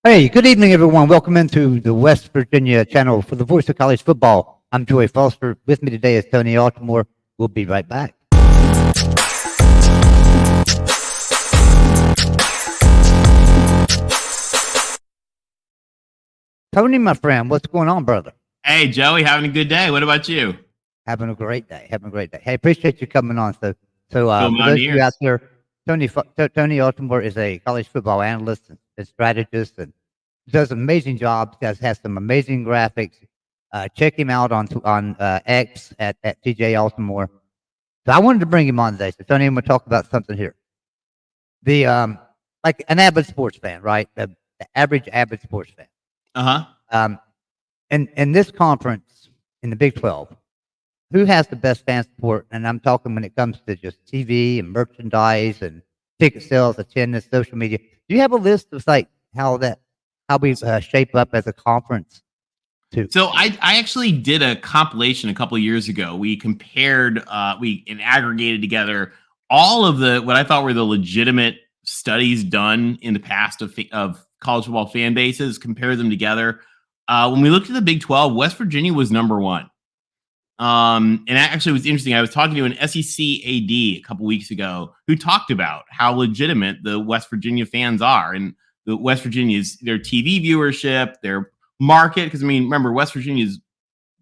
Hey, good evening, everyone. Welcome into the West Virginia channel for the Voice of College Football. I'm Joey Foster. With me today is Tony Altimore. We'll be right back. Tony, my friend, what's going on, brother? Hey, Joey, having a good day. What about you? Having a great day. Having a great day. Hey, appreciate you coming on. So Go for those of you out Mountaineers. there, Tony Altimore is a college football analyst and strategist, and does an amazing job. Has some amazing graphics. Check him out on X at TJ Altimore. So I wanted to bring him on today. So Tony, I'm going to talk about something here. The like an avid sports fan, right? The average avid sports fan. Uh-huh. Um, and in this conference in the Big 12, who has the best fan support? And I'm talking when it comes to just TV and merchandise and ticket sales, attendance, social media. Do you have a list of like how we shape up as a conference? So I actually did a compilation a couple of years ago. We compared, and aggregated together all of what I thought were the legitimate studies done in the past of college football fan bases, compared them together. When we looked at the Big 12, West Virginia was number one. And actually, it was interesting. I was talking to an SEC AD a couple weeks ago who talked about how legitimate the West Virginia fans are, and the West Virginia's their TV viewership, their market. Because I mean, remember West Virginia's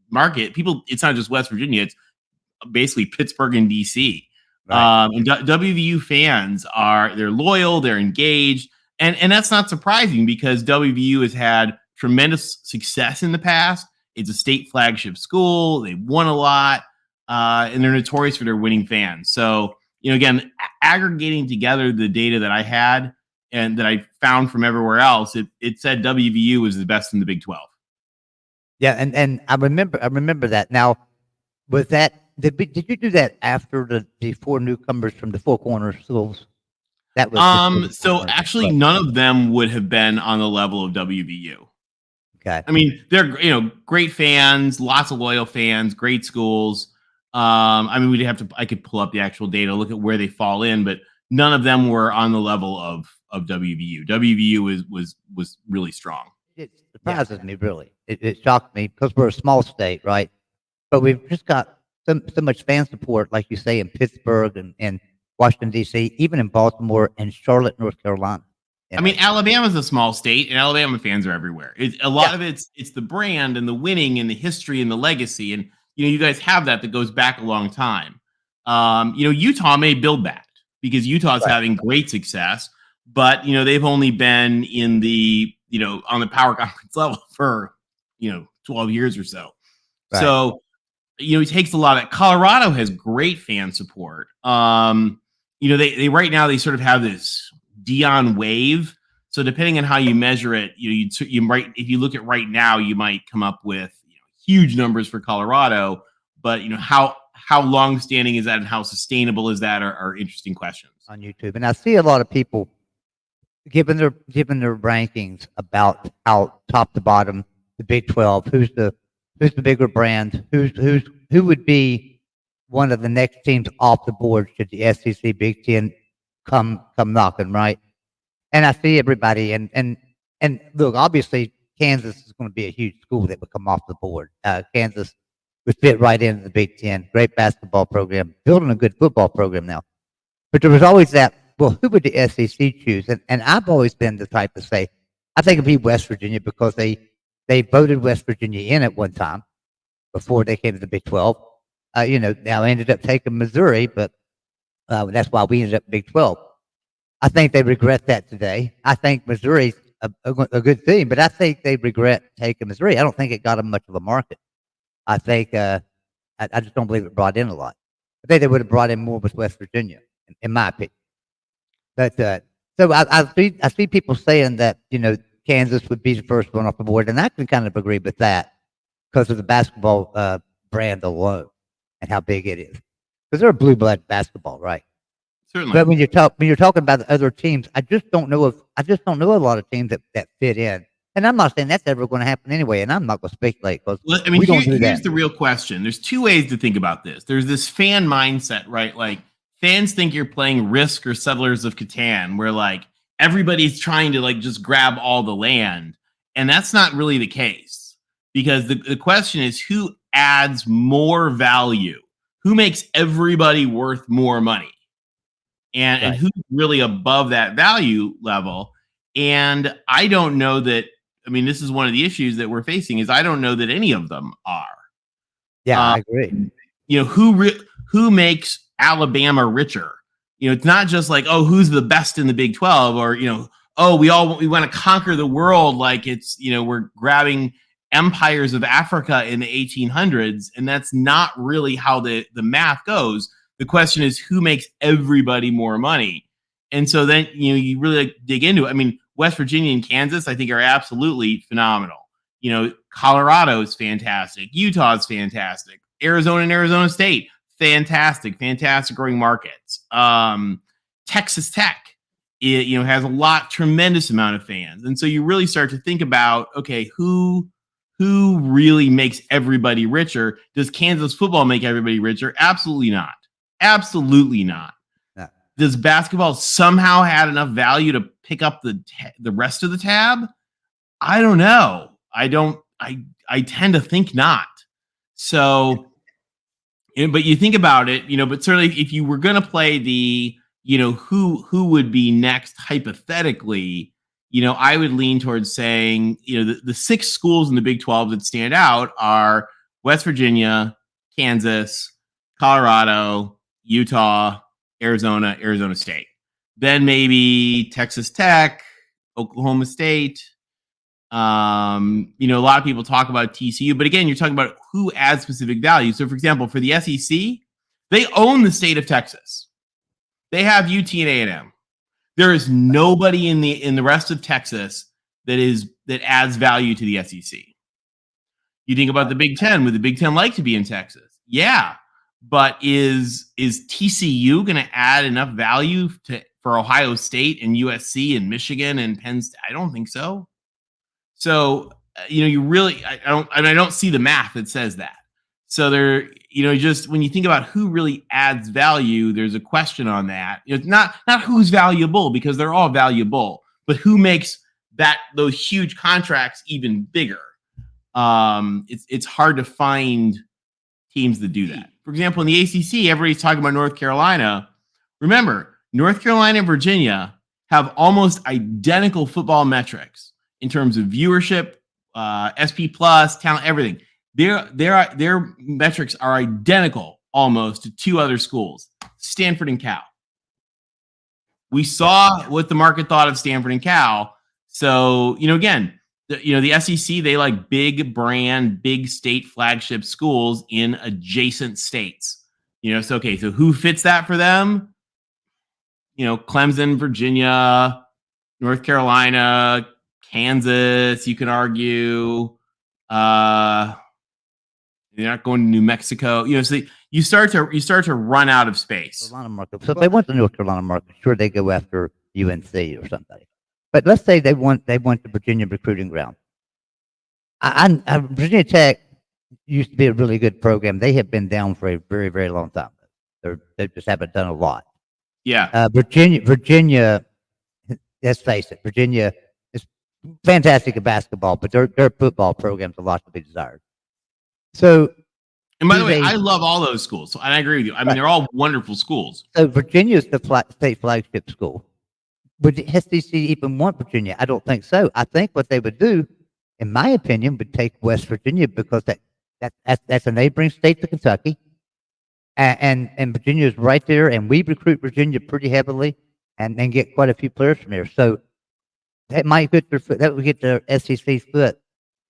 market. People, it's not just West Virginia; it's basically Pittsburgh and DC. Right. And WVU fans they're loyal, they're engaged, and that's not surprising because WVU has had tremendous success in the past. It's a state flagship school. They've won a lot, and they're notorious for their winning fans. So, again, aggregating together the data that I had and that I found from everywhere else, it said WVU was the best in the Big 12. Yeah, and I remember that. Now, was that did you do that after the four newcomers from the Four Corners schools? That was So actually, right. none of them would have been on the level of WVU. Okay. I mean, they're great fans, lots of loyal fans, great schools. I mean, I could pull up the actual data, look at where they fall in, but none of them were on the level of WVU. WVU was really strong. It surprises me, really. It shocked me because we're a small state, right? But we've just got so much fan support, like you say, in Pittsburgh and Washington, D.C., even in Baltimore and Charlotte, North Carolina. I mean, Alabama's a small state, and Alabama fans are everywhere. A lot of it's the brand and the winning and the history and the legacy, and you guys have that goes back a long time. Utah may build that because Utah's having great success, but they've only been in the on the power conference level for 12 years or so. Right. So it takes a lot of. Colorado has great fan support. They right now they sort of have this Dion wave. So depending on how you measure it, you might, if you look at right now, you might come up with huge numbers for Colorado. But how long standing is that and how sustainable is that are interesting questions on YouTube. And I see a lot of people giving their rankings about how top to bottom the Big 12, who's the bigger brand, who would be one of the next teams off the board should the SEC Big 10 come knocking, right? And I see everybody, and look, obviously Kansas is going to be a huge school that would come off the board. Kansas would fit right into the Big 10. Great basketball program, building a good football program now. But there was always that, well, who would the SEC choose? And I've always been the type to say, I think it'd be West Virginia because they voted West Virginia in at one time before they came to the Big 12. Now ended up taking Missouri, but that's why we ended up Big 12. I think they regret that today. I think Missouri's a good team, but I think they regret taking Missouri. I don't think it got them much of a market. I think I just don't believe it brought in a lot. I think they would have brought in more with West Virginia, in my opinion. But so I see people saying that Kansas would be the first one off the board, and I can kind of agree with that because of the basketball brand alone and how big it is. Because they're a blue blood basketball, right? Certainly. But when you're talking about the other teams, I just don't know a lot of teams that fit in. And I'm not saying that's ever going to happen anyway. And I'm not going to speculate because here's the real question. There's two ways to think about this. There's this fan mindset, right? Like fans think you're playing Risk or Settlers of Catan, where like everybody's trying to like just grab all the land. And that's not really the case, because the question is, who adds more value? Who makes everybody worth more money? And who's really above that value level? And I don't know that. I mean, this is one of the issues that we're facing, is I don't know that any of them are. Yeah, I agree. You know, who makes Alabama richer? You know, it's not just like, oh, who's the best in the Big 12, or, you know, oh, we want to conquer the world like it's, you know, we're grabbing empires of Africa in the 1800s, and that's not really how the math goes. The question is, who makes everybody more money? And so then, you know, you really like dig into it. I mean, West Virginia and Kansas, I think, are absolutely phenomenal. You know, Colorado is fantastic. Utah is fantastic. Arizona and Arizona State, fantastic growing markets. Texas Tech, you know, has a tremendous amount of fans. And so you really start to think about, okay, who really makes everybody richer? Does Kansas football make everybody richer? Absolutely not. Absolutely not. Yeah. Does basketball somehow add enough value to pick up the rest of the tab? I don't know. I tend to think not. So, but you think about it, you know, but certainly if you were going to play the, you know, who would be next hypothetically, you know, I would lean towards saying, you know, the 6 schools in the Big 12 that stand out are West Virginia, Kansas, Colorado, Utah, Arizona State. Then maybe Texas Tech, Oklahoma State. You know, a lot of people talk about TCU, but again, you're talking about who adds specific value. So, for example, for the SEC, they own the state of Texas. They have UT and A&M. There is nobody in the rest of Texas that adds value to the SEC. You think about the Big Ten. Would the Big Ten like to be in Texas? Yeah, but is TCU going to add enough value for Ohio State and USC and Michigan and Penn State? I don't think so. So, you know, you really, I don't see the math that says that. So there, you know, just when you think about who really adds value, there's a question on that. It's not who's valuable, because they're all valuable, but who makes those huge contracts even bigger. It's hard to find teams that do that. For example, in the ACC, everybody's talking about North Carolina. Remember, North Carolina and Virginia have almost identical football metrics in terms of viewership, SP plus, talent, everything. Their metrics are identical almost to 2 other schools, Stanford and Cal. We saw what the market thought of Stanford and Cal. So, you know, again, the SEC, they like big brand, big state flagship schools in adjacent states. You know, so okay, so who fits that for them? You know, Clemson, Virginia, North Carolina, Kansas, you can argue. They're not going to New Mexico. You know, so you start to run out of space. Carolina market. So if they want the North Carolina market, sure, they go after UNC or something. But let's say they want the Virginia recruiting ground. Virginia Tech used to be a really good program. They have been down for a very, very long time. They just haven't done a lot. Yeah. Virginia, let's face it, Virginia is fantastic at basketball, but their football program's a lot to be desired. So, and by the way, I love all those schools, and I agree with you. I mean, they're all wonderful schools. So Virginia is the state flagship school. Would the SEC even want Virginia? I don't think so. I think what they would do, in my opinion, would take West Virginia, because that's a neighboring state to Kentucky, and Virginia is right there, and we recruit Virginia pretty heavily, and get quite a few players from there. So that might get that would get the SEC's foot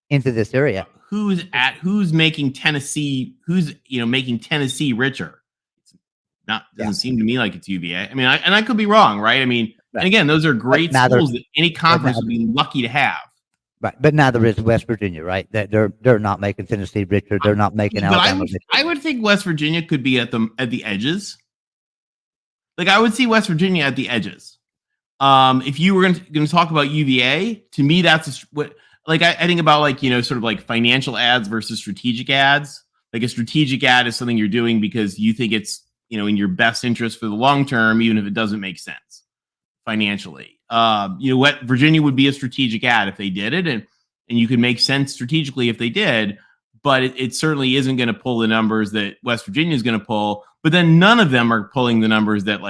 into this area. Who's making Tennessee? Who's making Tennessee richer? Doesn't seem to me like it's UVA. I mean, I could be wrong, right? I mean, and again, those are great schools that any conference would be lucky to have. Right, but neither is West Virginia, right? They're not making Tennessee richer. They're not making Alabama richer. I would think West Virginia could be at the edges. Like, I would see West Virginia at the edges. If you were going to talk about UVA, to me, that's what. Like, I think about, like, sort of like financial ads versus strategic ads. Like, a strategic ad is something you're doing because you think it's, in your best interest for the long term, even if it doesn't make sense. financially. What Virginia would be a strategic ad if they did it, and you could make sense strategically if they did, but it certainly isn't going to pull the numbers that West Virginia is going to pull. But then none of them are pulling the numbers that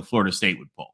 Florida State would pull.